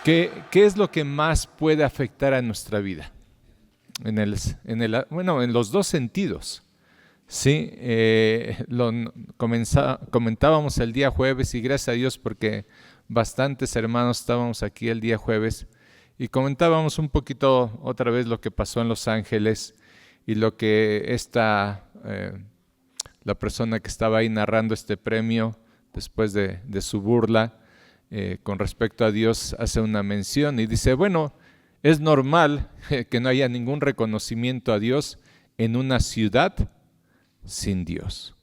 ¿Qué es lo que más puede afectar a nuestra vida? En los dos sentidos. Sí, comentábamos el día jueves y gracias a Dios porque bastantes hermanos estábamos aquí el día jueves y comentábamos un poquito otra vez lo que pasó en Los Ángeles y lo que la persona que estaba ahí narrando este premio después de su burla con respecto a Dios hace una mención y dice, bueno, es normal que no haya ningún reconocimiento a Dios en una ciudad sin Dios.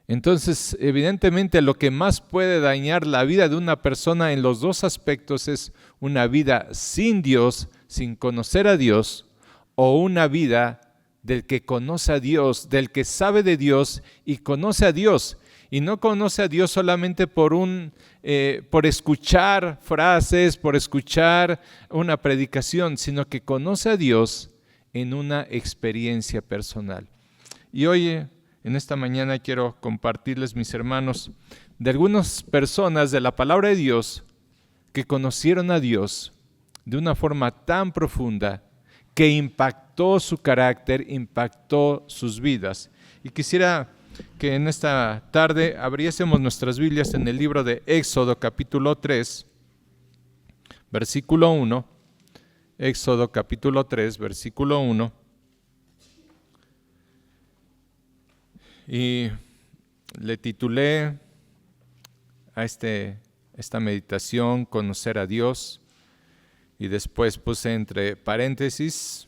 Entonces, evidentemente, lo que más puede dañar la vida de una persona en los dos aspectos es una vida sin Dios, sin conocer a Dios, o una vida del que conoce a Dios, del que sabe de Dios y conoce a Dios. Y no conoce a Dios solamente por escuchar frases, por escuchar una predicación, sino que conoce a Dios en una experiencia personal. Y hoy, en esta mañana, quiero compartirles, mis hermanos, de algunas personas de la palabra de Dios que conocieron a Dios de una forma tan profunda que impactó su carácter, impactó sus vidas. Y quisiera que en esta tarde abriésemos nuestras Biblias en el libro de Éxodo capítulo 3, versículo 1. Éxodo capítulo 3, versículo 1. Y le titulé a esta meditación Conocer a Dios, y después puse entre paréntesis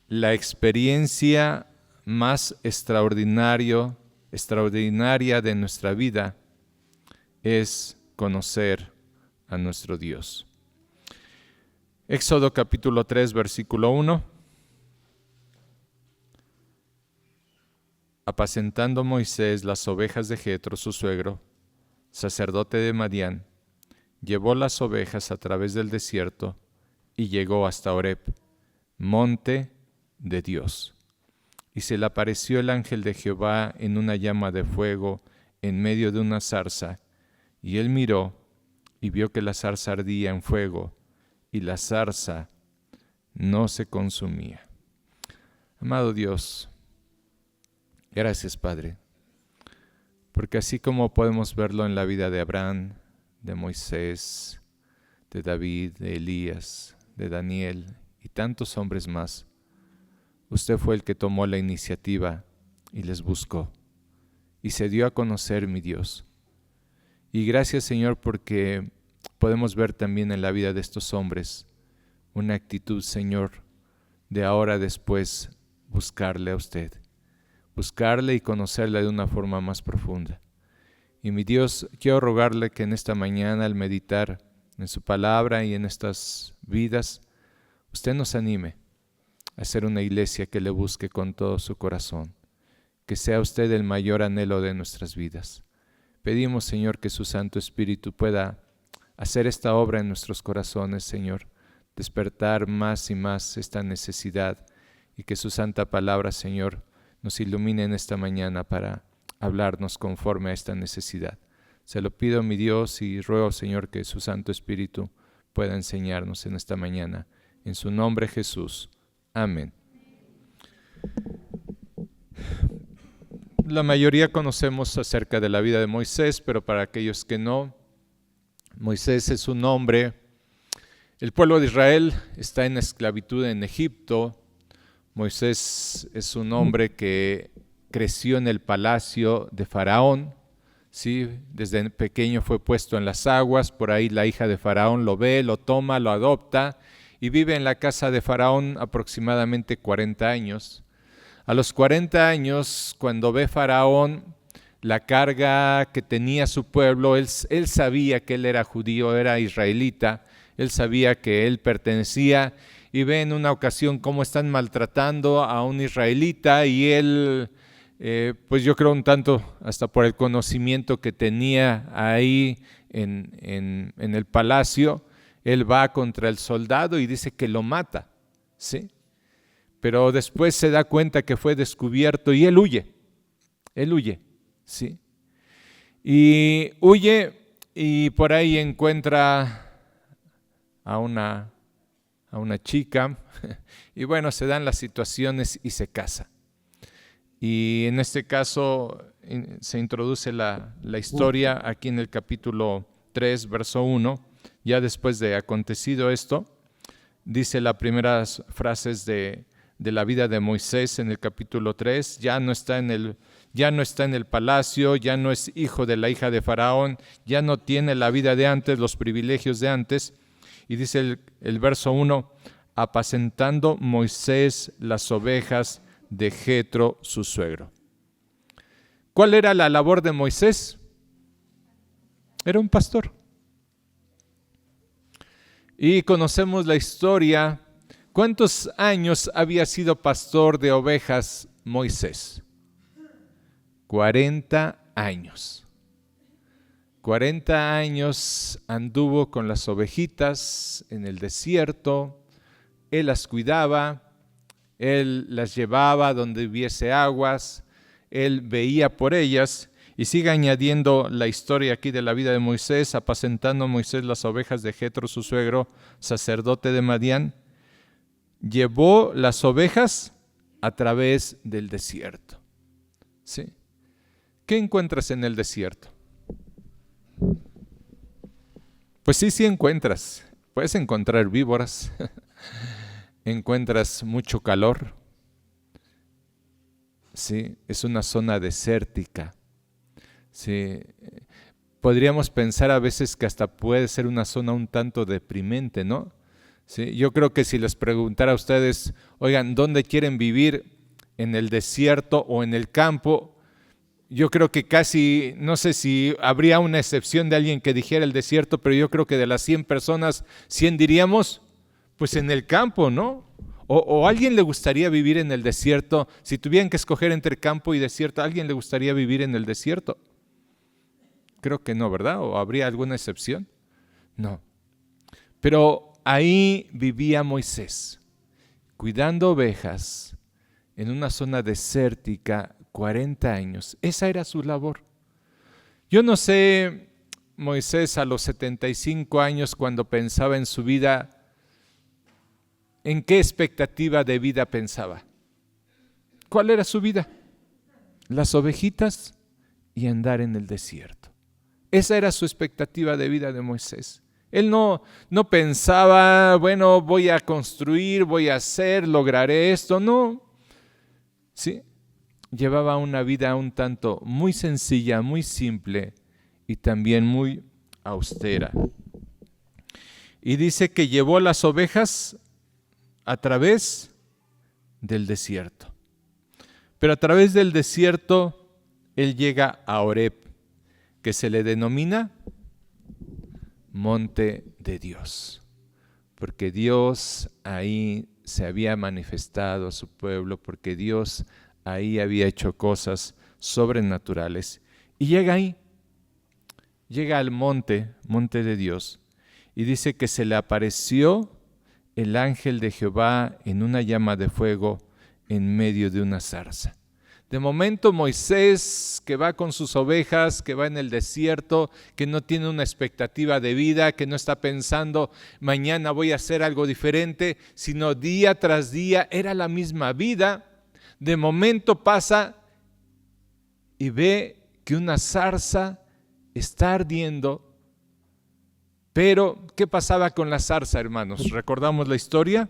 la experiencia más extraordinaria de nuestra vida es conocer a nuestro Dios. Éxodo capítulo 3, versículo 1. Apacentando Moisés las ovejas de Jetro, su suegro, sacerdote de Madián, llevó las ovejas a través del desierto y llegó hasta Horeb, monte de Dios. Y se le apareció el ángel de Jehová en una llama de fuego en medio de una zarza, y él miró y vio que la zarza ardía en fuego, y la zarza no se consumía. Amado Dios, gracias, Padre, porque así como podemos verlo en la vida de Abraham, de Moisés, de David, de Elías, de Daniel y tantos hombres más, usted fue el que tomó la iniciativa y les buscó y se dio a conocer, mi Dios. Y gracias, Señor, porque podemos ver también en la vida de estos hombres una actitud, Señor, de ahora después buscarle a usted, buscarle y conocerle de una forma más profunda. Y mi Dios, quiero rogarle que en esta mañana, al meditar en su palabra y en estas vidas, usted nos anime a ser una iglesia que le busque con todo su corazón, que sea usted el mayor anhelo de nuestras vidas. Pedimos, Señor, que su Santo Espíritu pueda hacer esta obra en nuestros corazones, Señor, despertar más y más esta necesidad y que su santa palabra, Señor, nos ilumine en esta mañana para hablarnos conforme a esta necesidad. Se lo pido, mi Dios, y ruego, Señor, que su Santo Espíritu pueda enseñarnos en esta mañana. En su nombre, Jesús. Amén. La mayoría conocemos acerca de la vida de Moisés, pero para aquellos que no, Moisés es un hombre. El pueblo de Israel está en esclavitud en Egipto. Moisés es un hombre que creció en el palacio de Faraón. ¿Sí? Desde pequeño fue puesto en las aguas, por ahí la hija de Faraón lo ve, lo toma, lo adopta y vive en la casa de Faraón aproximadamente 40 años. A los 40 años, cuando ve Faraón la carga que tenía su pueblo, él sabía que él era judío, era israelita, él sabía que él pertenecía y ve en una ocasión cómo están maltratando a un israelita y él, pues yo creo un tanto hasta por el conocimiento que tenía ahí en el palacio, él va contra el soldado y dice que lo mata, ¿sí? Pero después se da cuenta que fue descubierto y él huye, ¿sí? Y huye y por ahí encuentra a una chica, y bueno, se dan las situaciones y se casa. Y en este caso se introduce la historia aquí en el capítulo 3, verso 1. Ya después de acontecido esto, dice las primeras frases de la vida de Moisés en el capítulo 3. Ya no está en el palacio, ya no es hijo de la hija de Faraón, ya no tiene la vida de antes, los privilegios de antes. Y dice el verso 1, apacentando Moisés las ovejas de Jetro, su suegro. ¿Cuál era la labor de Moisés? Era un pastor. Y conocemos la historia. ¿Cuántos años había sido pastor de ovejas Moisés? 40 años. 40 años anduvo con las ovejitas en el desierto. Él las cuidaba. Él las llevaba donde hubiese aguas, él veía por ellas, y sigue añadiendo la historia aquí de la vida de Moisés, apacentando Moisés las ovejas de Jetro, su suegro, sacerdote de Madián, llevó las ovejas a través del desierto. ¿Sí? ¿Qué encuentras en el desierto? Pues sí encuentras. Puedes encontrar víboras. Encuentras mucho calor. Sí, es una zona desértica. Sí, podríamos pensar a veces que hasta puede ser una zona un tanto deprimente, ¿no? Sí, yo creo que si les preguntara a ustedes, oigan, ¿dónde quieren vivir? ¿En el desierto o en el campo? Yo creo que casi, no sé si habría una excepción de alguien que dijera el desierto, pero yo creo que de las 100 personas, 100 diríamos, pues en el campo, ¿no? ¿O a alguien le gustaría vivir en el desierto? Si tuvieran que escoger entre campo y desierto, ¿a alguien le gustaría vivir en el desierto? Creo que no, ¿verdad? ¿O habría alguna excepción? No. Pero ahí vivía Moisés, cuidando ovejas en una zona desértica, 40 años. Esa era su labor. Yo no sé, Moisés a los 75 años, cuando pensaba en su vida, ¿en qué expectativa de vida pensaba? ¿Cuál era su vida? Las ovejitas y andar en el desierto. Esa era su expectativa de vida de Moisés. Él no pensaba, bueno, voy a construir, voy a hacer, lograré esto. No. Sí. Llevaba una vida un tanto muy sencilla, muy simple y también muy austera. Y dice que llevó las ovejas a través del desierto. Pero a través del desierto, él llega a Oreb, que se le denomina Monte de Dios, porque Dios ahí se había manifestado a su pueblo, porque Dios ahí había hecho cosas sobrenaturales. Y llega ahí, llega al monte de Dios, y dice que se le apareció el ángel de Jehová en una llama de fuego en medio de una zarza. De momento Moisés, que va con sus ovejas, que va en el desierto, que no tiene una expectativa de vida, que no está pensando mañana voy a hacer algo diferente, sino día tras día era la misma vida. De momento pasa y ve que una zarza está ardiendo. Pero, ¿qué pasaba con la zarza, hermanos? ¿Recordamos la historia?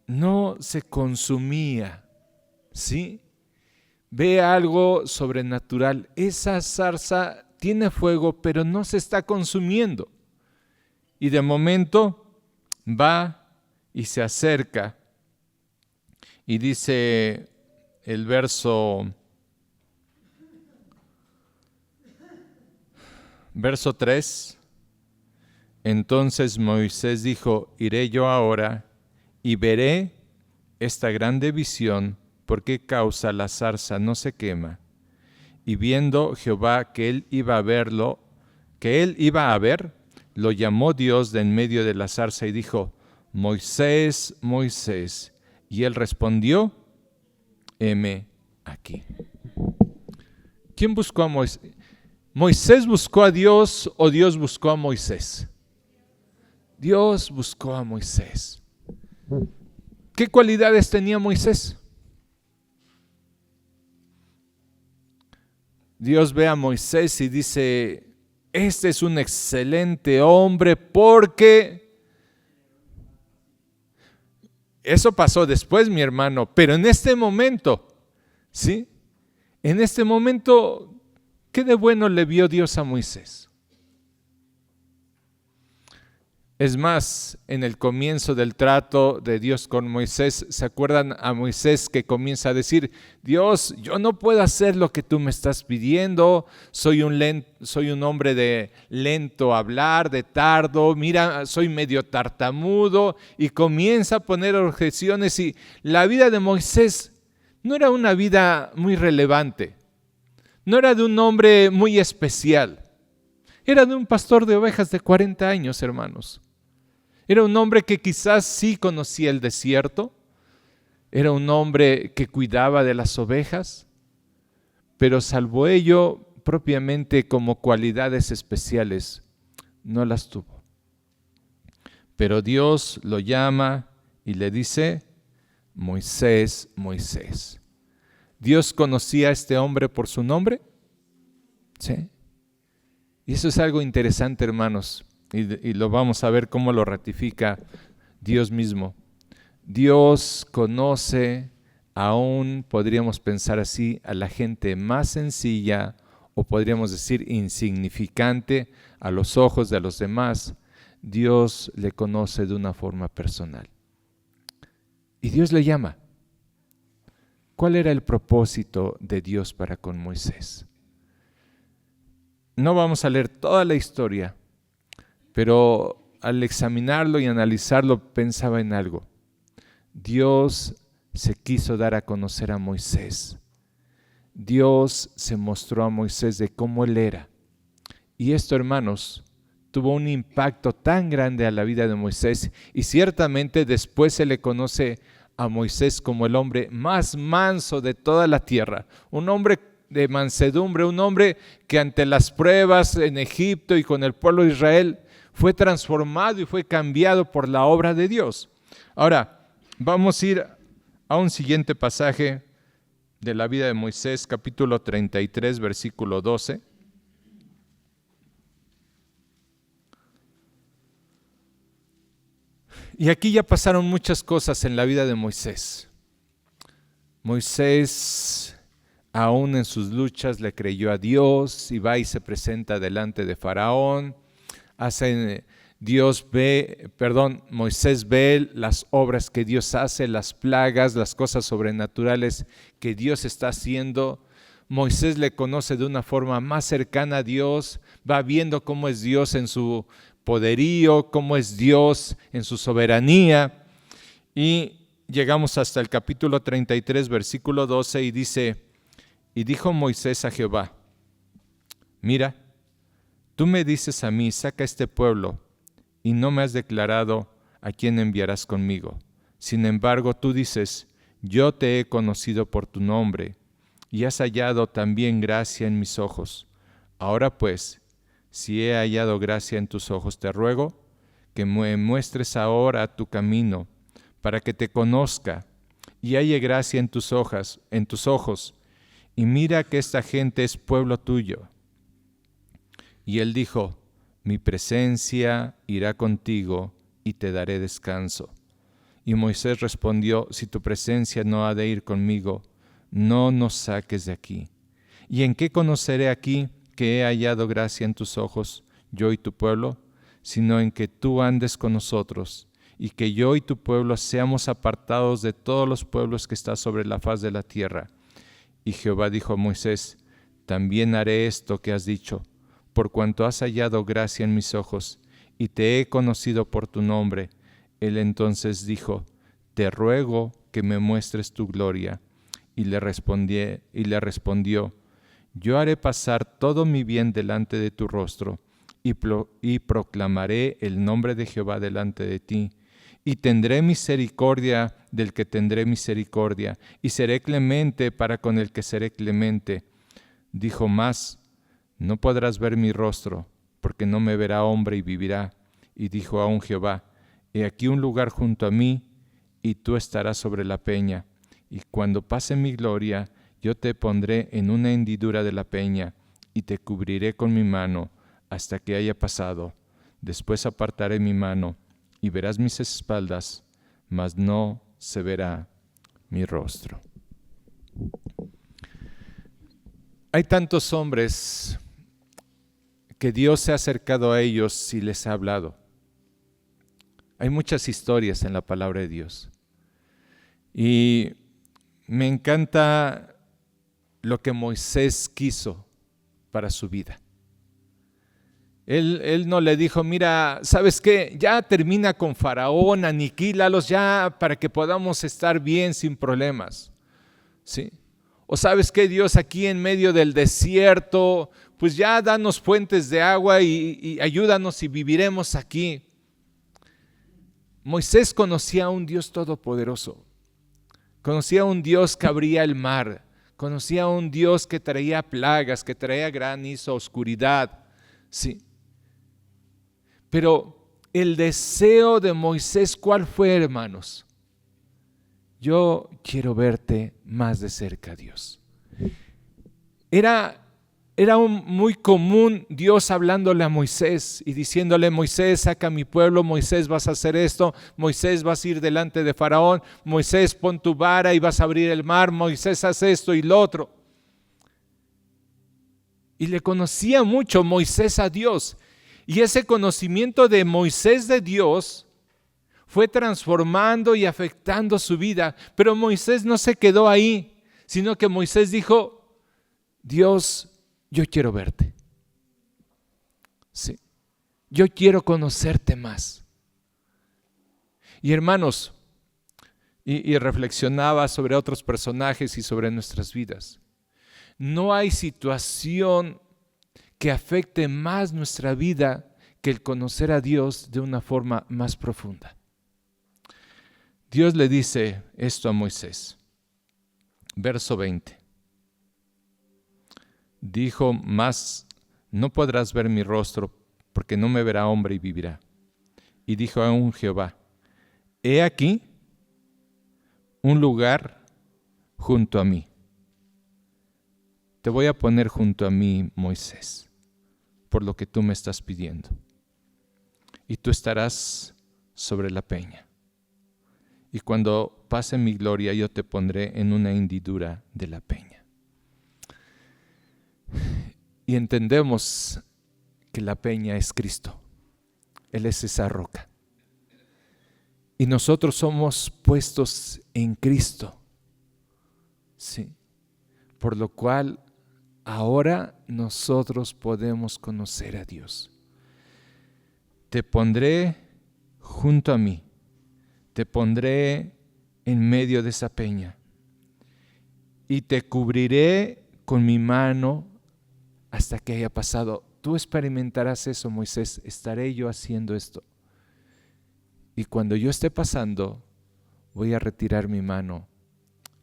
No se consumía, ¿sí? Ve algo sobrenatural. Esa zarza tiene fuego, pero no se está consumiendo. Y de momento va y se acerca. Y dice el verso 3, entonces Moisés dijo, iré yo ahora y veré esta grande visión, por qué causa la zarza no se quema. Y viendo Jehová que él iba a verlo, lo llamó Dios de en medio de la zarza y dijo, Moisés, Moisés. Y él respondió, heme aquí. ¿Quién buscó a Moisés? ¿Moisés buscó a Dios o Dios buscó a Moisés? Dios buscó a Moisés. ¿Qué cualidades tenía Moisés? Dios ve a Moisés y dice, este es un excelente hombre porque... Eso pasó después, mi hermano, pero en este momento, ¿sí? En este momento, ¿qué de bueno le vio Dios a Moisés? Es más, en el comienzo del trato de Dios con Moisés, ¿se acuerdan a Moisés que comienza a decir, Dios, yo no puedo hacer lo que tú me estás pidiendo, soy un hombre de lento hablar, de tardo, mira, soy medio tartamudo, y comienza a poner objeciones, y la vida de Moisés no era una vida muy relevante, no era de un hombre muy especial, era de un pastor de ovejas de 40 años, hermanos. Era un hombre que quizás sí conocía el desierto, era un hombre que cuidaba de las ovejas, pero salvo ello, propiamente como cualidades especiales, no las tuvo. Pero Dios lo llama y le dice, Moisés, Moisés. ¿Dios conocía a este hombre por su nombre? Sí. Y eso es algo interesante, hermanos. Y lo vamos a ver cómo lo ratifica Dios mismo. Dios conoce, aún podríamos pensar así, a la gente más sencilla o podríamos decir insignificante a los ojos de los demás. Dios le conoce de una forma personal. Y Dios le llama. ¿Cuál era el propósito de Dios para con Moisés? No vamos a leer toda la historia, pero al examinarlo y analizarlo pensaba en algo. Dios se quiso dar a conocer a Moisés. Dios se mostró a Moisés de cómo él era. Y esto, hermanos, tuvo un impacto tan grande a la vida de Moisés y ciertamente después se le conoce a Moisés como el hombre más manso de toda la tierra. Un hombre de mansedumbre, un hombre que ante las pruebas en Egipto y con el pueblo de Israel fue transformado y fue cambiado por la obra de Dios. Ahora, vamos a ir a un siguiente pasaje de la vida de Moisés, capítulo 33, versículo 12. Y aquí ya pasaron muchas cosas en la vida de Moisés. Moisés, aún en sus luchas, le creyó a Dios y va y se presenta delante de Faraón. Moisés ve las obras que Dios hace, las plagas, las cosas sobrenaturales que Dios está haciendo. Moisés le conoce de una forma más cercana a Dios, va viendo cómo es Dios en su poderío, cómo es Dios en su soberanía. Y llegamos hasta el capítulo 33, versículo 12 y dice, y dijo Moisés a Jehová, mira, tú me dices a mí, saca este pueblo, y no me has declarado a quién enviarás conmigo. Sin embargo, tú dices, yo te he conocido por tu nombre, y has hallado también gracia en mis ojos. Ahora pues, si he hallado gracia en tus ojos, te ruego que me muestres ahora tu camino, para que te conozca, y halle gracia en tus ojos, y mira que esta gente es pueblo tuyo. Y él dijo, mi presencia irá contigo y te daré descanso. Y Moisés respondió, si tu presencia no ha de ir conmigo, no nos saques de aquí. ¿Y en qué conoceré aquí que he hallado gracia en tus ojos, yo y tu pueblo? Sino en que tú andes con nosotros, y que yo y tu pueblo seamos apartados de todos los pueblos que están sobre la faz de la tierra. Y Jehová dijo a Moisés, también haré esto que has dicho, por cuanto has hallado gracia en mis ojos, y te he conocido por tu nombre. Él entonces dijo, te ruego que me muestres tu gloria. Y le respondió, yo haré pasar todo mi bien delante de tu rostro, y proclamaré el nombre de Jehová delante de ti. Y tendré misericordia del que tendré misericordia, y seré clemente para con el que seré clemente. Dijo más, no podrás ver mi rostro, porque no me verá hombre y vivirá. Y dijo aún Jehová: he aquí un lugar junto a mí, y tú estarás sobre la peña. Y cuando pase mi gloria, yo te pondré en una hendidura de la peña, y te cubriré con mi mano hasta que haya pasado. Después apartaré mi mano, y verás mis espaldas, mas no se verá mi rostro. Hay tantos hombres que Dios se ha acercado a ellos y les ha hablado. Hay muchas historias en la palabra de Dios. Y me encanta lo que Moisés quiso para su vida. Él no le dijo: mira, ¿sabes qué? Ya termina con Faraón, aniquílalos ya para que podamos estar bien sin problemas. ¿Sí? O ¿sabes qué, Dios? Aquí en medio del desierto, pues ya danos fuentes de agua y ayúdanos y viviremos aquí. Moisés conocía a un Dios todopoderoso. Conocía a un Dios que abría el mar. Conocía a un Dios que traía plagas, que traía granizo, oscuridad. Sí. Pero el deseo de Moisés, ¿cuál fue, hermanos? Yo quiero verte más de cerca, Dios. Era muy común Dios hablándole a Moisés y diciéndole: Moisés, saca a mi pueblo, Moisés, vas a hacer esto, Moisés, vas a ir delante de Faraón, Moisés, pon tu vara y vas a abrir el mar, Moisés, haz esto y lo otro. Y le conocía mucho Moisés a Dios. Y ese conocimiento de Moisés de Dios fue transformando y afectando su vida. Pero Moisés no se quedó ahí, sino que Moisés dijo: Dios, yo quiero verte. Sí, yo quiero conocerte más. Y hermanos, y reflexionaba sobre otros personajes y sobre nuestras vidas. No hay situación que afecte más nuestra vida que el conocer a Dios de una forma más profunda. Dios le dice esto a Moisés, verso 20. Dijo: mas no podrás ver mi rostro, porque no me verá hombre y vivirá. Y dijo aún Jehová: he aquí un lugar junto a mí. Te voy a poner junto a mí, Moisés, por lo que tú me estás pidiendo. Y tú estarás sobre la peña. Y cuando pase mi gloria, yo te pondré en una hendidura de la peña. Y entendemos que la peña es Cristo. Él es esa roca. Y nosotros somos puestos en Cristo. Sí. Por lo cual ahora nosotros podemos conocer a Dios. Te pondré junto a mí. Te pondré en medio de esa peña. Y te cubriré con mi mano hasta que haya pasado. Tú experimentarás eso, Moisés. Estaré yo haciendo esto. Y cuando yo esté pasando, voy a retirar mi mano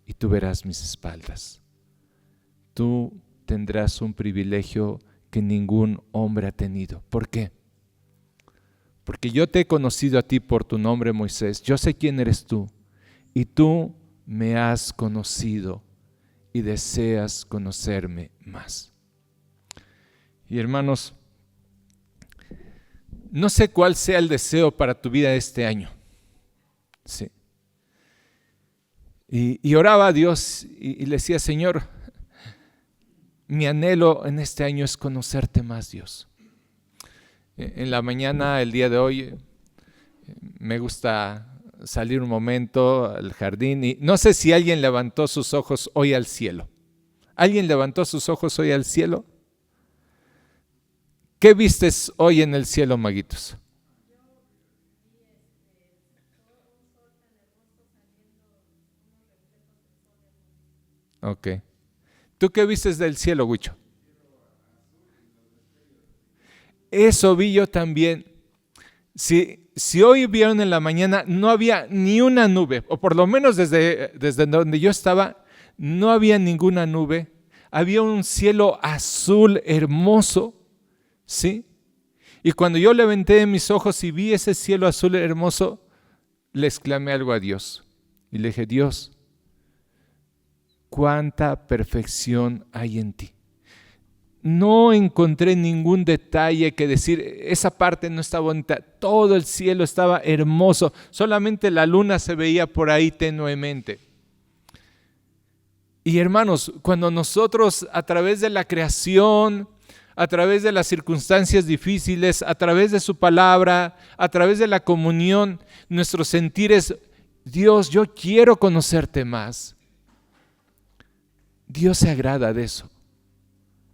y tú verás mis espaldas. Tú tendrás un privilegio que ningún hombre ha tenido. ¿Por qué? Porque yo te he conocido a ti por tu nombre, Moisés. Yo sé quién eres tú. Y tú me has conocido y deseas conocerme más. Y hermanos, no sé cuál sea el deseo para tu vida este año. Sí. Y oraba a Dios y le decía: Señor, mi anhelo en este año es conocerte más, Dios. En la mañana, el día de hoy, me gusta salir un momento al jardín y no sé si alguien levantó sus ojos hoy al cielo. ¿Alguien levantó sus ojos hoy al cielo? ¿Qué vistes hoy en el cielo, maguitos? Ok. ¿Tú qué vistes del cielo, Huicho? Eso vi yo también. Si hoy vieron en la mañana, no había ni una nube, o por lo menos desde donde yo estaba, no había ninguna nube. había un cielo azul hermoso, ¿sí? Y cuando yo levanté mis ojos y vi ese cielo azul hermoso, le exclamé algo a Dios. Y le dije, Dios, cuánta perfección hay en ti. No encontré ningún detalle que decir, esa parte no está bonita, todo el cielo estaba hermoso, solamente la luna se veía por ahí tenuemente. Y hermanos, cuando nosotros a través de la creación, a través de las circunstancias difíciles, a través de su palabra, a través de la comunión, nuestro sentir es, Dios, yo quiero conocerte más. Dios se agrada de eso.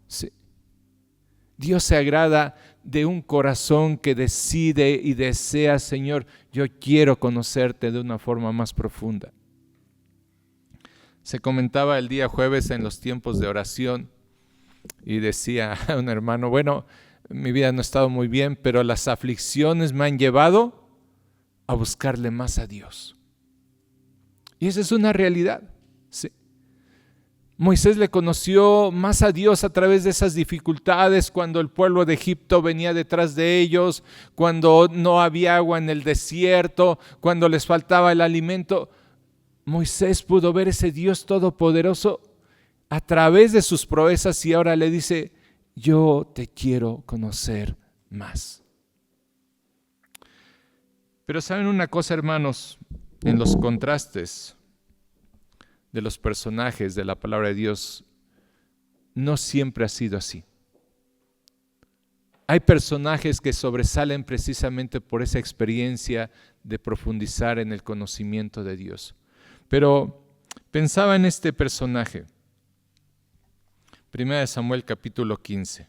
Sí. Dios se agrada de un corazón que decide y desea, Señor, yo quiero conocerte de una forma más profunda. Se comentaba el día jueves en los tiempos de oración y decía un hermano, bueno, mi vida no ha estado muy bien, pero las aflicciones me han llevado a buscarle más a Dios. Y esa es una realidad, sí. Moisés le conoció más a Dios a través de esas dificultades, cuando el pueblo de Egipto venía detrás de ellos, cuando no había agua en el desierto, cuando les faltaba el alimento. Moisés pudo ver ese Dios todopoderoso a través de sus proezas y ahora le dice, yo te quiero conocer más. Pero ¿saben una cosa, hermanos? En los contrastes de los personajes de la palabra de Dios, no siempre ha sido así. Hay personajes que sobresalen precisamente por esa experiencia de profundizar en el conocimiento de Dios. Pero pensaba en este personaje, 1 Samuel capítulo 15.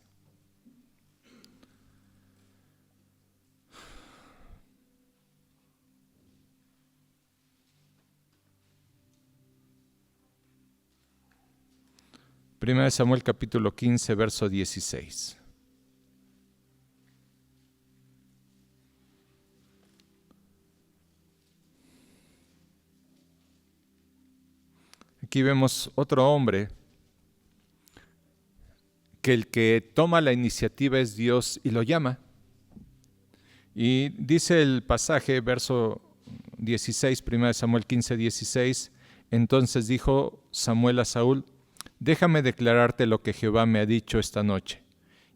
Primera de Samuel capítulo 15, verso 16. Aquí vemos otro hombre que el que toma la iniciativa es Dios y lo llama. Y dice el pasaje, verso 16, 1 Samuel 15, 16, entonces dijo Samuel a Saúl, déjame declararte lo que Jehová me ha dicho esta noche.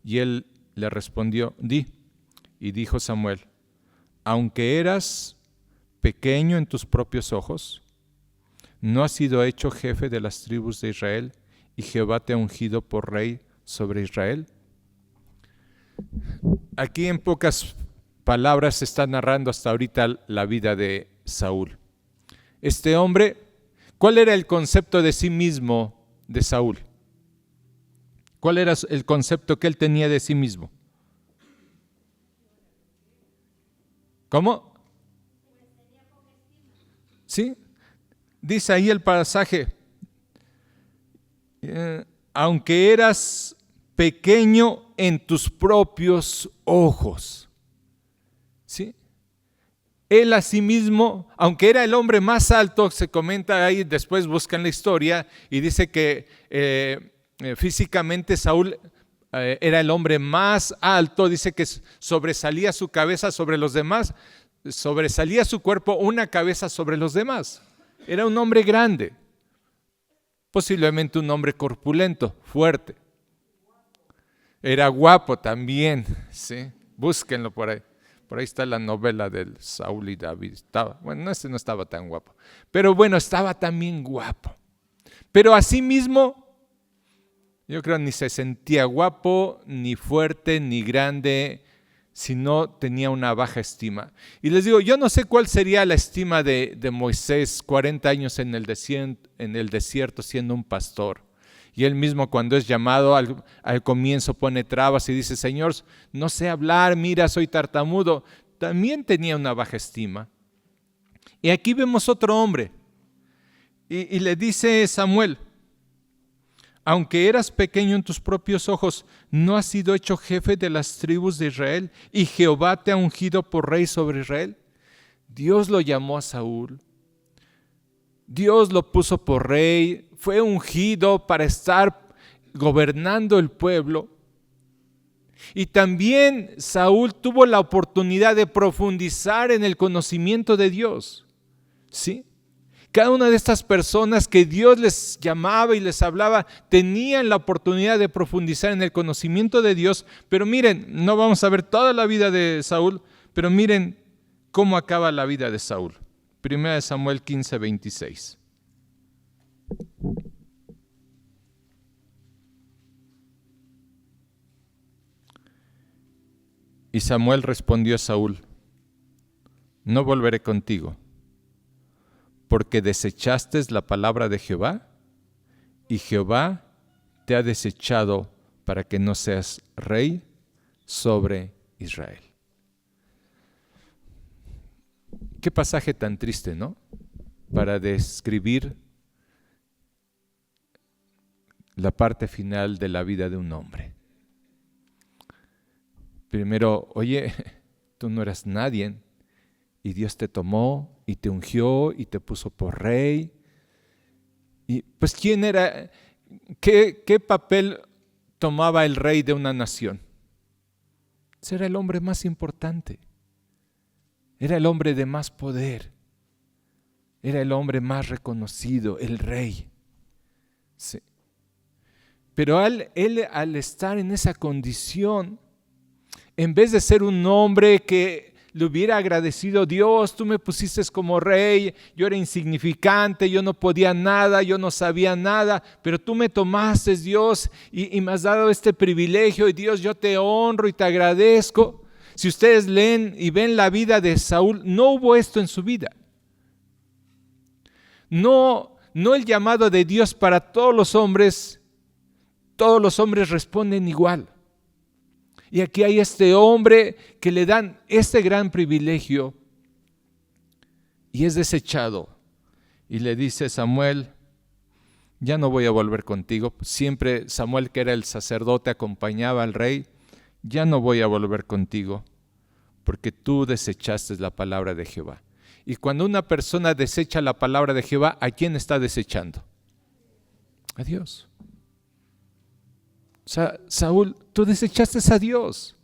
Y él le respondió, di. Y dijo Samuel, aunque eras pequeño en tus propios ojos, no has sido hecho jefe de las tribus de Israel, y Jehová te ha ungido por rey sobre Israel. Aquí en pocas palabras se está narrando hasta ahorita la vida de Saúl. Este hombre, ¿cuál era el concepto de sí mismo de Saúl? ¿Cuál era el concepto que él tenía de sí mismo? ¿Cómo? ¿Sí? Dice ahí el pasaje, aunque eras pequeño en tus propios ojos. ¿Sí? Él a sí mismo, aunque era el hombre más alto, se comenta ahí, después buscan la historia y dice que físicamente Saúl era el hombre más alto, dice que sobresalía su cabeza sobre los demás, sobresalía su cuerpo una cabeza sobre los demás. Era un hombre grande, posiblemente un hombre corpulento, fuerte. Era guapo también, ¿sí? Búsquenlo por ahí. Por ahí está la novela del Saúl y David. Bueno, ese no estaba tan guapo, pero bueno, estaba también guapo. Pero asimismo, yo creo ni se sentía guapo, ni fuerte, ni grande, sino tenía una baja estima. Y les digo, yo no sé cuál sería la estima de Moisés, 40 años en el desierto siendo un pastor. Y él mismo cuando es llamado al comienzo pone trabas y dice, Señor, no sé hablar, mira, soy tartamudo. También tenía una baja estima. Y aquí vemos otro hombre. Y le dice Samuel, aunque eras pequeño en tus propios ojos, ¿no has sido hecho jefe de las tribus de Israel? ¿Y Jehová te ha ungido por rey sobre Israel? Dios lo llamó a Saúl. Dios lo puso por rey. Fue ungido para estar gobernando el pueblo. Y también Saúl tuvo la oportunidad de profundizar en el conocimiento de Dios. ¿Sí? Cada una de estas personas que Dios les llamaba y les hablaba, tenían la oportunidad de profundizar en el conocimiento de Dios. Pero miren, no vamos a ver toda la vida de Saúl, pero miren cómo acaba la vida de Saúl. 1 Samuel 15, 26. Y Samuel respondió a Saúl: no volveré contigo, porque desechaste la palabra de Jehová, y Jehová te ha desechado para que no seas rey sobre Israel. Qué pasaje tan triste, ¿no? Para describir la parte final de la vida de un hombre. Primero, oye, tú no eras nadie, y Dios te tomó y te ungió y te puso por rey. Y pues, ¿quién era? ¿Qué papel tomaba el rey de una nación? Era el hombre más importante. Era el hombre de más poder. Era el hombre más reconocido, el rey. Sí. Pero él al estar en esa condición, en vez de ser un hombre que le hubiera agradecido: Dios, tú me pusiste como rey, yo era insignificante, yo no podía nada, yo no sabía nada, pero tú me tomaste, Dios, y me has dado este privilegio, y Dios, yo te honro y te agradezco. Si ustedes leen y ven la vida de Saúl, no hubo esto en su vida. No el llamado de Dios para todos los hombres responden igual. Y aquí hay este hombre que le dan este gran privilegio y es desechado. Y le dice Samuel: ya no voy a volver contigo. Siempre Samuel, que era el sacerdote, acompañaba al rey. Ya no voy a volver contigo, porque tú desechaste la palabra de Jehová. Y cuando una persona desecha la palabra de Jehová, ¿a quién está desechando? A Dios. O sea, Saúl, tú desechaste a Dios.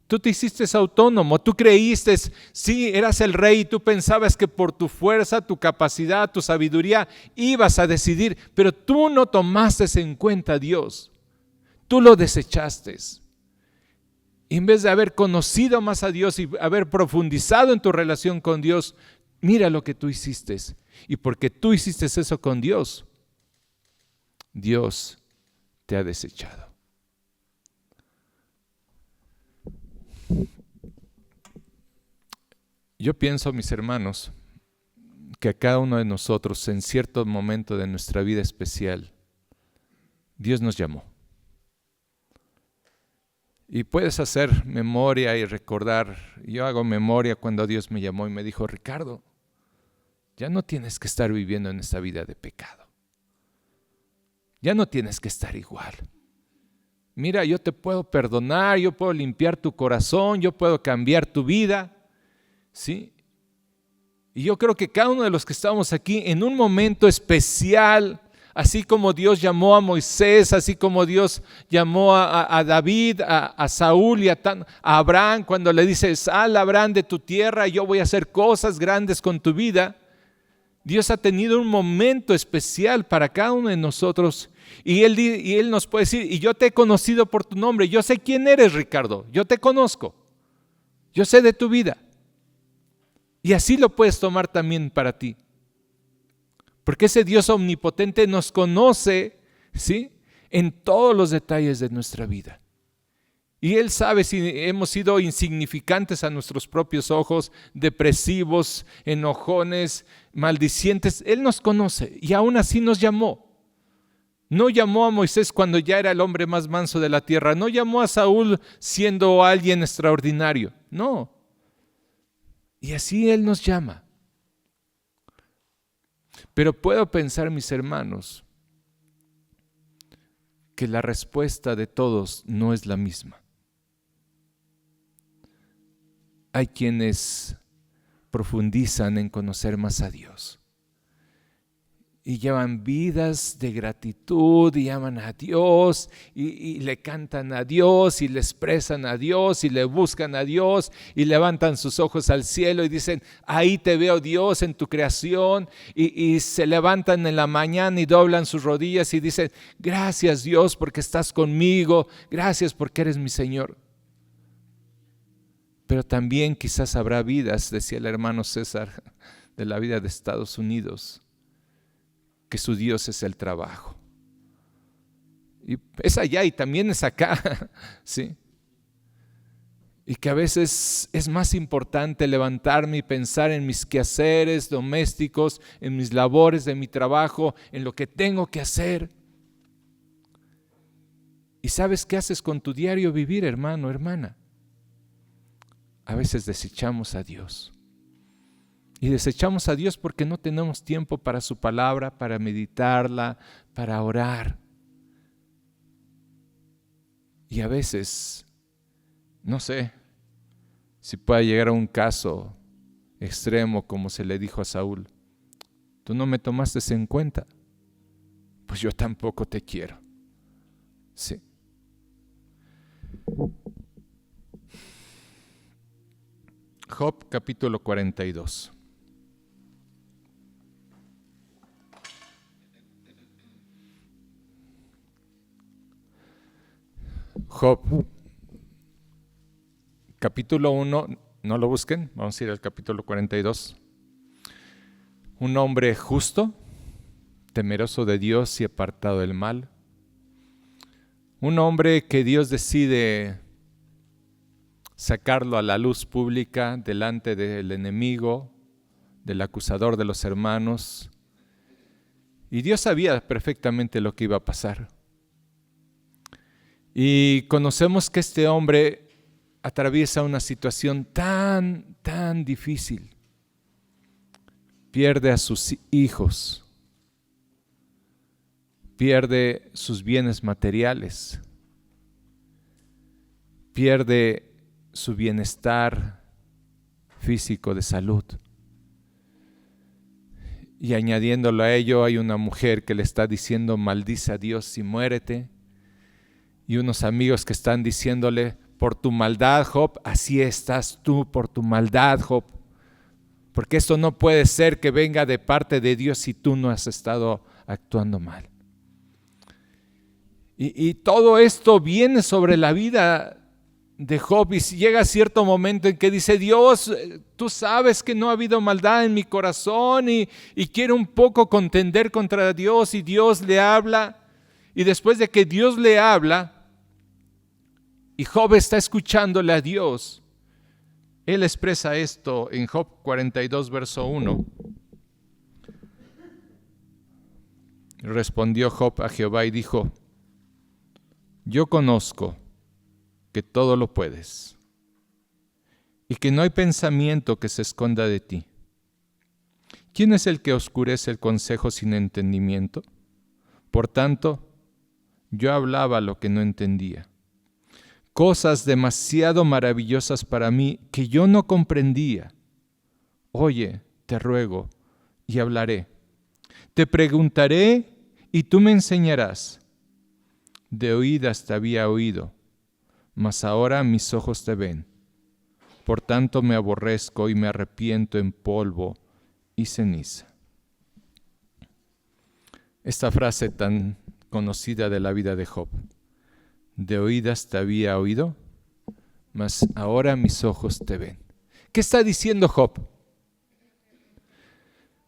Tú te hiciste autónomo, tú creíste, sí, eras el rey y tú pensabas que por tu fuerza, tu capacidad, tu sabiduría ibas a decidir, pero tú no tomaste en cuenta a Dios. Tú lo desechaste. Y en vez de haber conocido más a Dios y haber profundizado en tu relación con Dios, mira lo que tú hiciste. Y porque tú hiciste eso con Dios, Dios te ha desechado. Yo pienso, mis hermanos, que a cada uno de nosotros, en cierto momento de nuestra vida especial, Dios nos llamó. Y puedes hacer memoria y recordar. Yo hago memoria cuando Dios me llamó y me dijo: Ricardo, ya no tienes que estar viviendo en esta vida de pecado. Ya no tienes que estar igual. Mira, yo te puedo perdonar, yo puedo limpiar tu corazón, yo puedo cambiar tu vida. ¿Sí? Y yo creo que cada uno de los que estamos aquí, en un momento especial, así como Dios llamó a Moisés, así como Dios llamó a David, a Saúl y a Abraham, cuando le dice: sal, Abraham, de tu tierra, yo voy a hacer cosas grandes con tu vida. Dios ha tenido un momento especial para cada uno de nosotros. Y Él nos puede decir: y yo te he conocido por tu nombre, yo sé quién eres, Ricardo, yo te conozco, yo sé de tu vida. Y así lo puedes tomar también para ti. Porque ese Dios omnipotente nos conoce, ¿sí?, en todos los detalles de nuestra vida. Y Él sabe si hemos sido insignificantes a nuestros propios ojos, depresivos, enojones, maldicientes. Él nos conoce y aún así nos llamó. No llamó a Moisés cuando ya era el hombre más manso de la tierra. No llamó a Saúl siendo alguien extraordinario. No. Y así Él nos llama. Pero puedo pensar, mis hermanos, que la respuesta de todos no es la misma. Hay quienes profundizan en conocer más a Dios. y llevan vidas de gratitud y aman a Dios y le cantan a Dios y le expresan a Dios y le buscan a Dios y levantan sus ojos al cielo y dicen: ahí te veo, Dios, en tu creación, y se levantan en la mañana y doblan sus rodillas y dicen: gracias, Dios, porque estás conmigo, gracias porque eres mi Señor. Pero también quizás habrá vidas, decía el hermano César, de la vida de Estados Unidos, que su Dios es el trabajo. Y es allá y también es acá, ¿sí? Y que a veces es más importante levantarme y pensar en mis quehaceres domésticos, en mis labores de mi trabajo, en lo que tengo que hacer. ¿Y sabes qué haces con tu diario vivir, hermano, hermana? A veces desechamos a Dios. Y desechamos a Dios porque no tenemos tiempo para su palabra, para meditarla, para orar. Y a veces, no sé si pueda llegar a un caso extremo como se le dijo a Saúl: tú no me tomaste en cuenta, pues yo tampoco te quiero. Sí. Job capítulo 42. Job capítulo 1, no lo busquen, vamos a ir al capítulo 42. Un hombre justo, temeroso de Dios y apartado del mal. Un hombre que Dios decide sacarlo a la luz pública delante del enemigo, del acusador de los hermanos. Y Dios sabía perfectamente lo que iba a pasar. Y conocemos que este hombre atraviesa una situación tan difícil. Pierde a sus hijos, pierde sus bienes materiales, pierde su bienestar físico de salud. Y añadiéndolo a ello, hay una mujer que le está diciendo: maldice a Dios y muérete. Y unos amigos que están diciéndole: por tu maldad, Job, así estás tú, por tu maldad, Job. Porque esto no puede ser que venga de parte de Dios si tú no has estado actuando mal. Y todo esto viene sobre la vida de Job, y llega cierto momento en que dice: Dios, tú sabes que no ha habido maldad en mi corazón, y quiere un poco contender contra Dios, y Dios le habla. Y después de que Dios le habla y Job está escuchándole a Dios, él expresa esto en Job 42, verso 1. Respondió Job a Jehová y dijo: yo conozco que todo lo puedes y que no hay pensamiento que se esconda de ti. ¿Quién es el que oscurece el consejo sin entendimiento? Por tanto, yo hablaba lo que no entendía, cosas demasiado maravillosas para mí que yo no comprendía. Oye, te ruego, y hablaré. Te preguntaré, y tú me enseñarás. De oídas te había oído, mas ahora mis ojos te ven. Por tanto me aborrezco y me arrepiento en polvo y ceniza. Esta frase tan conocida de la vida de Job: de oídas te había oído, mas ahora mis ojos te ven. ¿Qué está diciendo Job?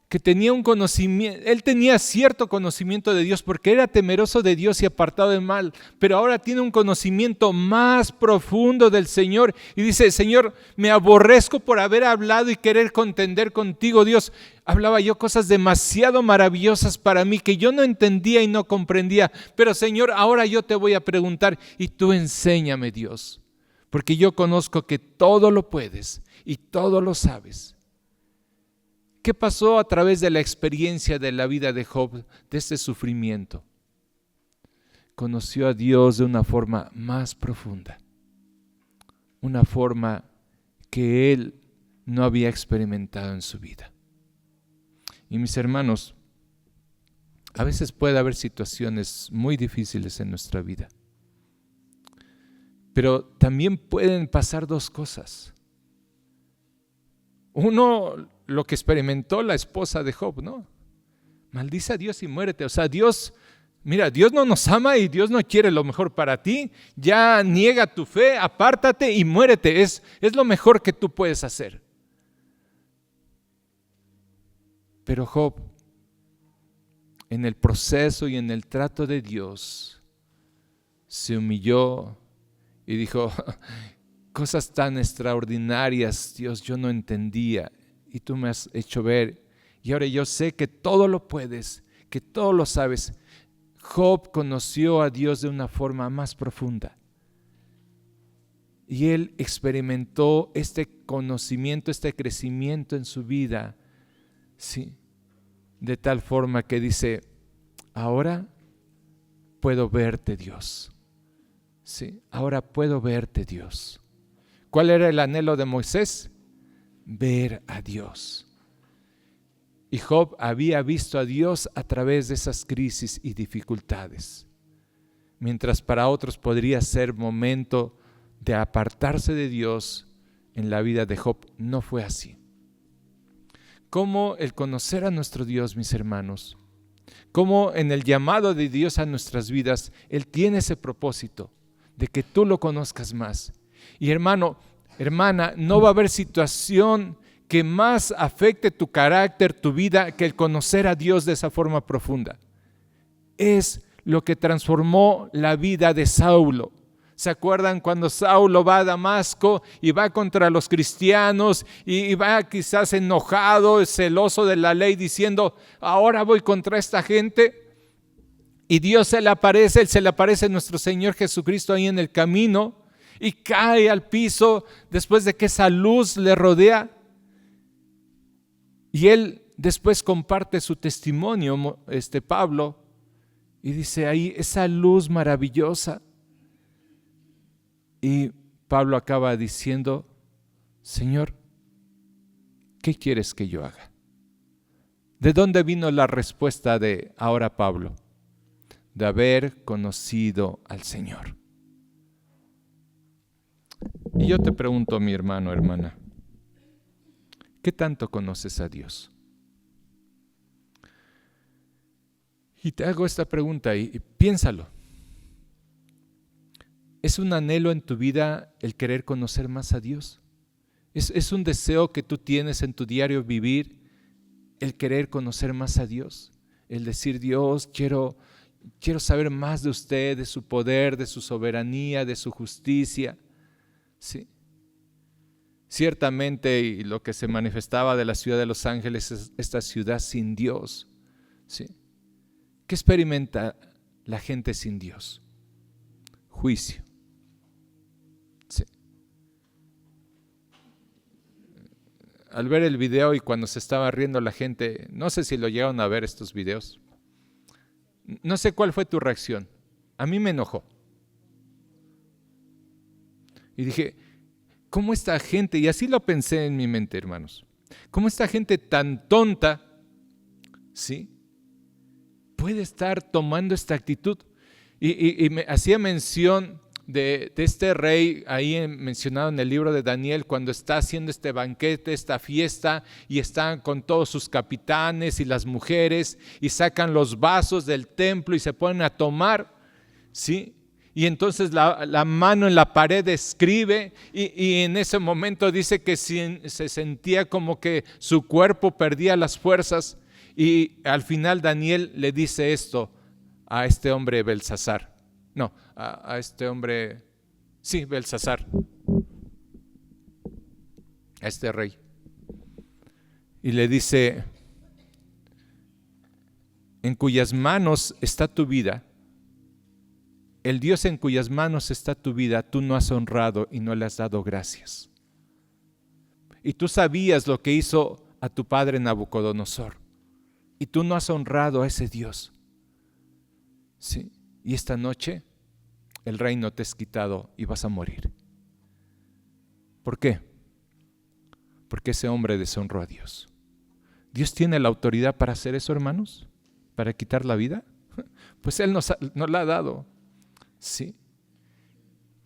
Que tenía un conocimiento, él tenía cierto conocimiento de Dios porque era temeroso de Dios y apartado del mal, pero ahora tiene un conocimiento más profundo del Señor y dice: Señor, me aborrezco por haber hablado y querer contender contigo, Dios. Hablaba yo cosas demasiado maravillosas para mí que yo no entendía y no comprendía, pero Señor, ahora yo te voy a preguntar y tú enséñame, Dios, porque yo conozco que todo lo puedes y todo lo sabes. ¿Qué pasó a través de la experiencia de la vida de Job, de este sufrimiento? Conoció a Dios de una forma más profunda, una forma que él no había experimentado en su vida. Y mis hermanos, A veces puede haber situaciones muy difíciles en nuestra vida, pero también pueden pasar dos cosas. Uno, lo que experimentó la esposa de Job, ¿no? Maldice a Dios y muérete. O sea, Dios no nos ama y Dios no quiere lo mejor para ti. Ya niega tu fe, apártate y muérete. Es lo mejor que tú puedes hacer. Pero Job, en el proceso y en el trato de Dios, se humilló y dijo: cosas tan extraordinarias, Dios, yo no entendía y tú me has hecho ver, y ahora yo sé que todo lo puedes, que todo lo sabes. Job conoció a Dios de una forma más profunda y él experimentó este conocimiento, este crecimiento en su vida, sí, de tal forma que dice: ahora puedo verte, Dios. Sí, ahora puedo verte, Dios. ¿Cuál era el anhelo de Moisés? Ver a Dios. Y Job había visto a Dios a través de esas crisis y dificultades. Mientras para otros podría ser momento de apartarse de Dios, en la vida de Job no fue así. Cómo el conocer a nuestro Dios, mis hermanos, cómo en el llamado de Dios a nuestras vidas, Él tiene ese propósito de que tú lo conozcas más. Y hermano, hermana, no va a haber situación que más afecte tu carácter, tu vida, que el conocer a Dios de esa forma profunda. Es lo que transformó la vida de Saulo. ¿Se acuerdan cuando Saulo va a Damasco y va contra los cristianos y va quizás enojado, celoso de la ley, diciendo: ahora voy contra esta gente? Y Dios se le aparece nuestro Señor Jesucristo ahí en el camino y cae al piso después de que esa luz le rodea. Y él después comparte su testimonio, Pablo, y dice ahí: esa luz maravillosa. Y Pablo acaba diciendo: Señor, ¿qué quieres que yo haga? ¿De dónde vino la respuesta de ahora Pablo? De haber conocido al Señor. Y yo te pregunto, mi hermano, hermana, ¿qué tanto conoces a Dios? Y te hago esta pregunta y piénsalo. ¿Es un anhelo en tu vida el querer conocer más a Dios? ¿Es un deseo que tú tienes en tu diario vivir el querer conocer más a Dios? El decir: Dios, quiero saber más de usted, de su poder, de su soberanía, de su justicia. Sí. Ciertamente, y lo que se manifestaba de la ciudad de Los Ángeles es esta ciudad sin Dios. ¿Sí? ¿Qué experimenta la gente sin Dios? Juicio. Sí. Al ver el video y cuando se estaba riendo la gente, no sé si lo llegaron a ver estos videos. No sé cuál fue tu reacción. A mí me enojó. Y dije: ¿cómo esta gente? Y así lo pensé en mi mente, hermanos. ¿Cómo esta gente tan tonta, sí, puede estar tomando esta actitud? Y me hacía mención de este rey ahí mencionado en el libro de Daniel, cuando está haciendo este banquete, esta fiesta, y están con todos sus capitanes y las mujeres, y sacan los vasos del templo y se ponen a tomar, ¿sí? Y entonces la mano en la pared escribe, y en ese momento dice que se sentía como que su cuerpo perdía las fuerzas, y al final Daniel le dice esto a este hombre Belsasar. No, a este hombre, sí, Belsasar, a este rey. Y le dice: en cuyas manos está tu vida, el Dios en cuyas manos está tu vida, tú no has honrado y no le has dado gracias. Y tú sabías lo que hizo a tu padre Nabucodonosor, y tú no has honrado a ese Dios. Sí. Y esta noche el reino te es quitado y vas a morir. ¿Por qué? Porque ese hombre deshonró a Dios. ¿Dios tiene la autoridad para hacer eso, hermanos? para quitar la vida? Pues Él nos la ha dado. Sí.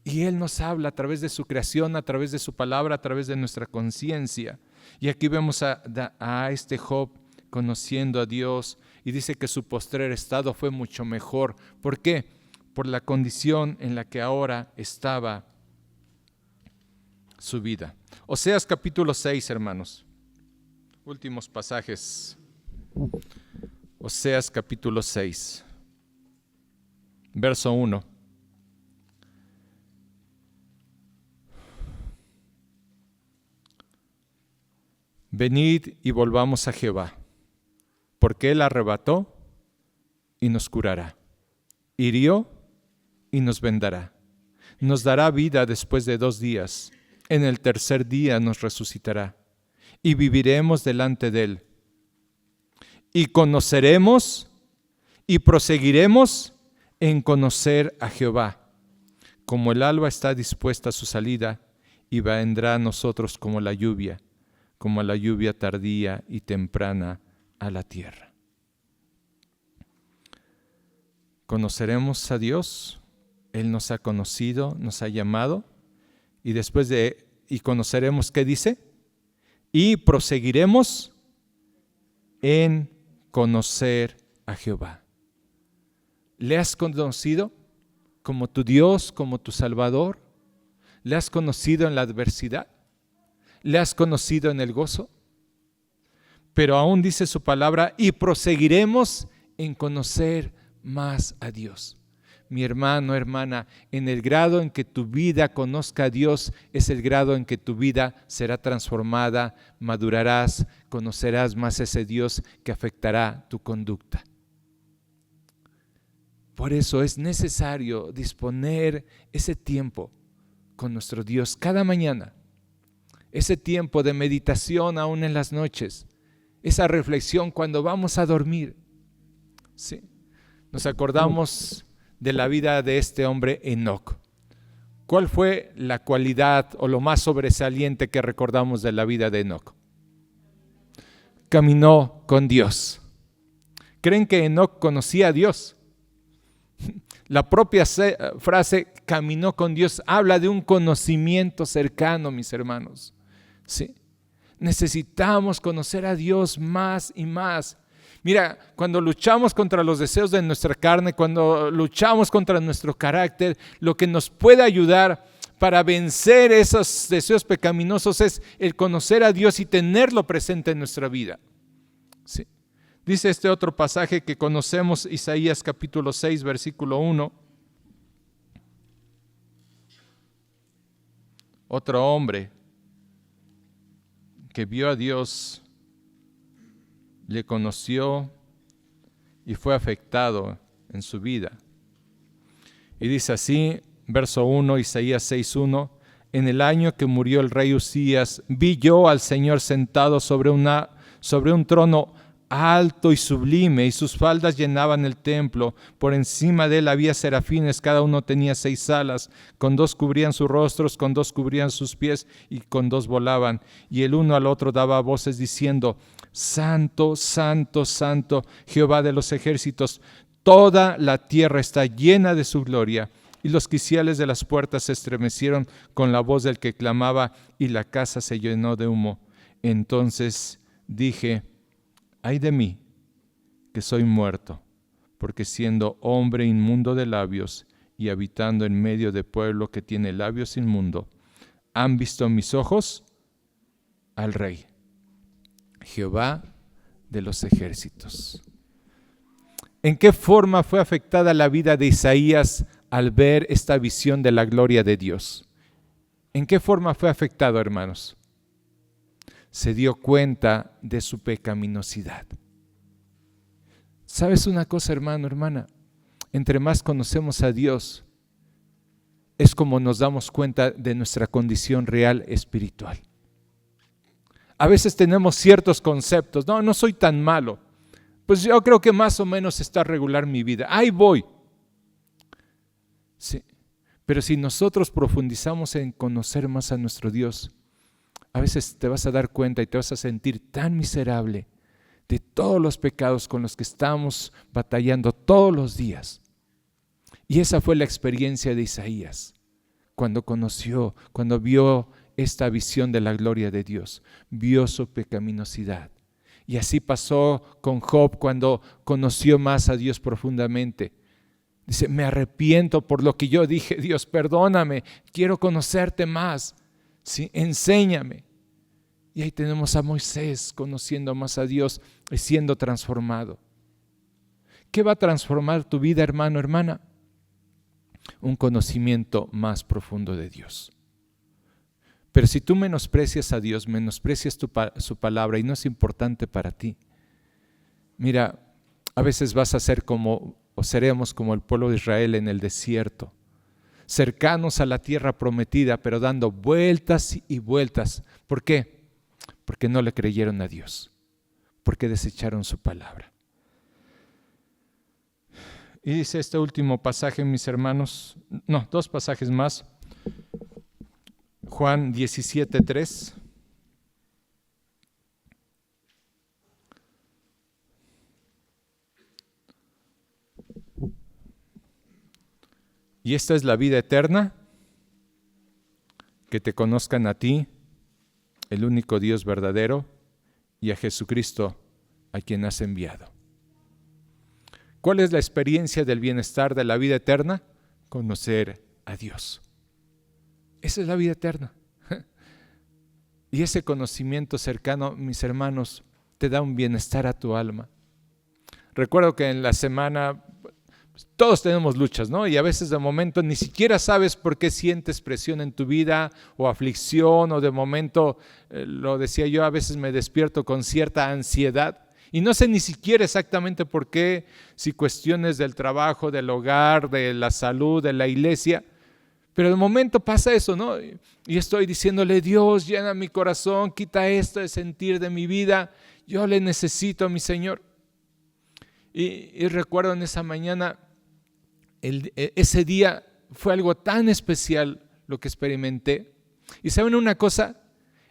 Y Él nos habla a través de su creación, a través de su palabra, a través de nuestra conciencia. Y aquí vemos a este Job conociendo a Dios y dice que su postrer estado fue mucho mejor. ¿Por qué? Por la condición en la que ahora estaba su vida. Oseas capítulo 6, hermanos. Últimos pasajes. Oseas capítulo 6, verso 1. Venid y volvamos a Jehová, porque Él arrebató y nos curará, hirió y nos vendará, nos dará vida después de 2 días, en el tercer día nos resucitará, y viviremos delante de Él, y conoceremos y proseguiremos en conocer a Jehová, como el alba está dispuesta a su salida, y vendrá a nosotros como la lluvia tardía y temprana a la tierra. Conoceremos a Dios, Él nos ha conocido, nos ha llamado, y conoceremos, ¿qué dice? Y proseguiremos en conocer a Jehová. ¿Le has conocido como tu Dios, como tu Salvador? ¿Le has conocido en la adversidad? ¿Le has conocido en el gozo? Pero aún dice su palabra, y proseguiremos en conocer más a Dios. Mi hermano, hermana, en el grado en que tu vida conozca a Dios, es el grado en que tu vida será transformada, madurarás, conocerás más ese Dios que afectará tu conducta. Por eso es necesario disponer ese tiempo con nuestro Dios cada mañana. Ese tiempo de meditación aún en las noches, esa reflexión cuando vamos a dormir. Sí. Nos acordamos de la vida de este hombre Enoc. ¿Cuál fue la cualidad o lo más sobresaliente que recordamos de la vida de Enoc? Caminó con Dios. ¿Creen que Enoc conocía a Dios? La propia frase caminó con Dios habla de un conocimiento cercano, mis hermanos. Sí. Necesitamos conocer a Dios más y más. Mira, cuando luchamos contra los deseos de nuestra carne, cuando luchamos contra nuestro carácter, lo que nos puede ayudar para vencer esos deseos pecaminosos es el conocer a Dios y tenerlo presente en nuestra vida. Sí. Dice este otro pasaje que conocemos, Isaías capítulo 6, versículo 1. Otro hombre que vio a Dios, le conoció y fue afectado en su vida. Y dice así, verso 1, Isaías 6:1, en el año que murió el rey Uzías, vi yo al Señor sentado sobre un trono alto y sublime, y sus faldas llenaban el templo. Por encima de él había serafines, cada uno tenía 6 alas, con 2 cubrían sus rostros, con 2 cubrían sus pies, y con 2 volaban. Y el uno al otro daba voces diciendo, Santo, Santo, Santo, Jehová de los ejércitos, toda la tierra está llena de su gloria. Y los quiciales de las puertas se estremecieron con la voz del que clamaba, y la casa se llenó de humo. Entonces dije, ay de mí, que soy muerto, porque siendo hombre inmundo de labios y habitando en medio de pueblo que tiene labios inmundos, han visto mis ojos al Rey, Jehová de los ejércitos. ¿En qué forma fue afectada la vida de Isaías al ver esta visión de la gloria de Dios? ¿En qué forma fue afectado, hermanos? Se dio cuenta de su pecaminosidad. ¿Sabes una cosa, hermano, hermana? Entre más conocemos a Dios, es como nos damos cuenta de nuestra condición real espiritual. A veces tenemos ciertos conceptos. No soy tan malo. Pues yo creo que más o menos está regular mi vida. Ahí voy. Sí. Pero si nosotros profundizamos en conocer más a nuestro Dios, a veces te vas a dar cuenta y te vas a sentir tan miserable, de todos los pecados con los que estamos batallando todos los días. Y esa fue la experiencia de Isaías, cuando vio esta visión de la gloria de Dios, vio su pecaminosidad. Y así pasó con Job cuando conoció más a Dios profundamente. Dice, me arrepiento por lo que yo dije, Dios, perdóname, quiero conocerte más, ¿sí? Enséñame. Y ahí tenemos a Moisés conociendo más a Dios y siendo transformado. ¿Qué va a transformar tu vida, hermano, hermana? Un conocimiento más profundo de Dios. Pero si tú menosprecias a Dios, menosprecias su palabra y no es importante para ti, mira, a veces vas a ser seremos como el pueblo de Israel en el desierto, cercanos a la tierra prometida, pero dando vueltas y vueltas. ¿Por qué? Porque no le creyeron a Dios, porque desecharon su palabra. Y dice este último pasaje, mis hermanos, dos pasajes más. Juan 17:3. Y esta es la vida eterna, que te conozcan a ti, el único Dios verdadero, y a Jesucristo, a quien has enviado. ¿Cuál es la experiencia del bienestar de la vida eterna? Conocer a Dios. Esa es la vida eterna. Y ese conocimiento cercano, mis hermanos, te da un bienestar a tu alma. Recuerdo que en la semana todos tenemos luchas, ¿no? Y a veces de momento ni siquiera sabes por qué sientes presión en tu vida o aflicción, o de momento, lo decía yo, a veces me despierto con cierta ansiedad. Y no sé ni siquiera exactamente por qué, si cuestiones del trabajo, del hogar, de la salud, de la iglesia, pero de momento pasa eso, ¿no? Y estoy diciéndole, Dios, llena mi corazón, quita esto de sentir de mi vida, yo le necesito a mi Señor. Y recuerdo en esa mañana, ese día fue algo tan especial lo que experimenté. Y ¿saben una cosa?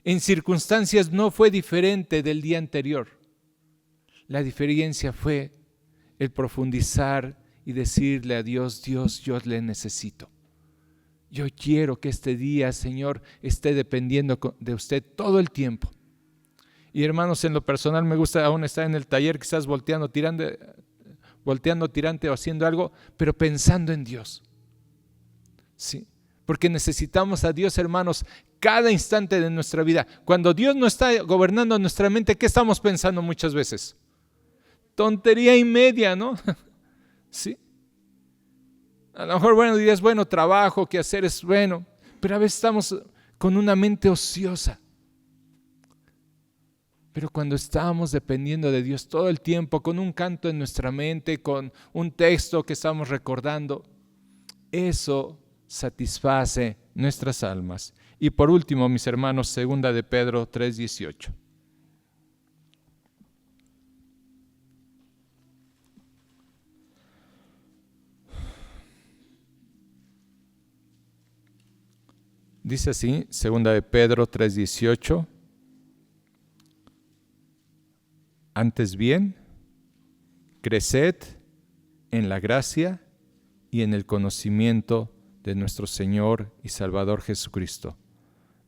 En circunstancias no fue diferente del día anterior. La diferencia fue el profundizar y decirle a Dios, Dios, yo le necesito. Yo quiero que este día, Señor, esté dependiendo de usted todo el tiempo. Y hermanos, en lo personal me gusta aún estar en el taller, quizás volteando, tirante o haciendo algo, pero pensando en Dios. Sí, porque necesitamos a Dios, hermanos, cada instante de nuestra vida. Cuando Dios no está gobernando nuestra mente, ¿qué estamos pensando muchas veces? Tontería y media, ¿no? Sí. A lo mejor, dirías, trabajo, qué hacer es bueno, pero a veces estamos con una mente ociosa. Pero cuando estamos dependiendo de Dios todo el tiempo, con un canto en nuestra mente, con un texto que estamos recordando, eso satisface nuestras almas. Y por último, mis hermanos, 2 de Pedro 3:18. Dice así, 2 de Pedro 3:18. Antes bien, creced en la gracia y en el conocimiento de nuestro Señor y Salvador Jesucristo.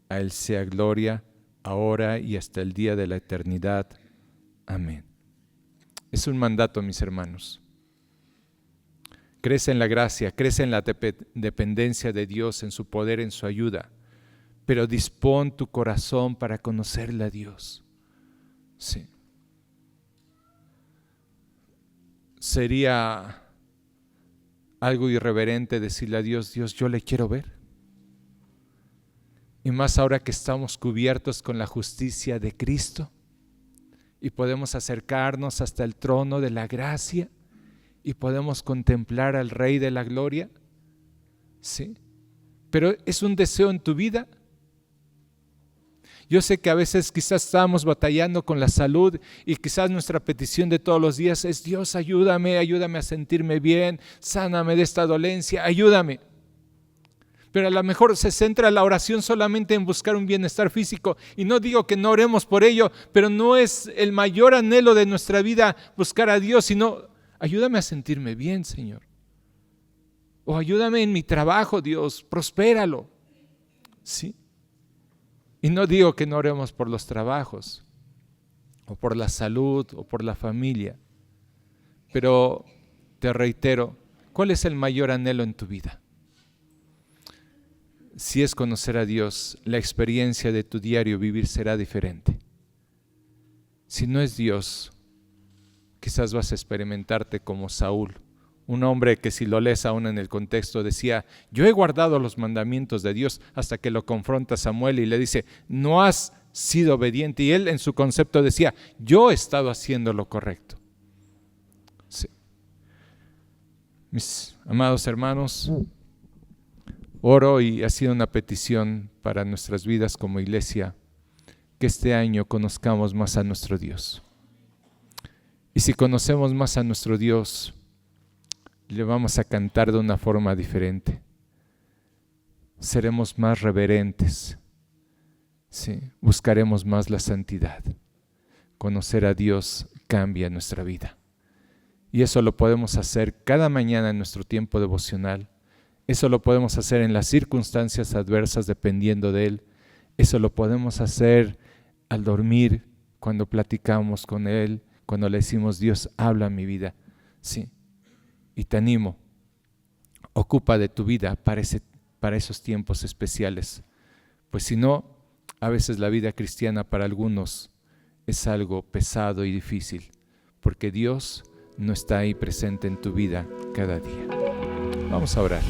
A Él sea gloria, ahora y hasta el día de la eternidad. Amén. Es un mandato, mis hermanos. Crece en la gracia, crece en la dependencia de Dios, en su poder, en su ayuda. Pero dispón tu corazón para conocerle a Dios. Sí. Sería algo irreverente decirle a Dios, Dios, yo le quiero ver. Y más ahora que estamos cubiertos con la justicia de Cristo y podemos acercarnos hasta el trono de la gracia y podemos contemplar al Rey de la gloria. Sí. Pero es un deseo en tu vida. Yo sé que a veces quizás estamos batallando con la salud y quizás nuestra petición de todos los días es, Dios, ayúdame a sentirme bien, sáname de esta dolencia, ayúdame. Pero a lo mejor se centra la oración solamente en buscar un bienestar físico. Y no digo que no oremos por ello, pero no es el mayor anhelo de nuestra vida buscar a Dios, sino ayúdame a sentirme bien, Señor. O ayúdame en mi trabajo, Dios, prospéralo. ¿Sí? Y no digo que no oremos por los trabajos, o por la salud, o por la familia. Pero te reitero, ¿cuál es el mayor anhelo en tu vida? Si es conocer a Dios, la experiencia de tu diario vivir será diferente. Si no es Dios, quizás vas a experimentarte como Saúl, un hombre que, si lo lees aún en el contexto, decía: yo he guardado los mandamientos de Dios, hasta que lo confronta Samuel y le dice: no has sido obediente. Y él en su concepto decía: yo he estado haciendo lo correcto. Sí. Mis amados hermanos, oro, y ha sido una petición para nuestras vidas como iglesia, que este año conozcamos más a nuestro Dios. Y si conocemos más a nuestro Dios, le vamos a cantar de una forma diferente. Seremos más reverentes. Sí, buscaremos más la santidad. Conocer a Dios cambia nuestra vida. Y eso lo podemos hacer cada mañana en nuestro tiempo devocional. Eso lo podemos hacer en las circunstancias adversas dependiendo de Él. Eso lo podemos hacer al dormir, cuando platicamos con Él, cuando le decimos: Dios, habla en mi vida. Sí. Y te animo, ocupa de tu vida para esos tiempos especiales. Pues si no, a veces la vida cristiana para algunos es algo pesado y difícil, porque Dios no está ahí presente en tu vida cada día. Vamos a orar.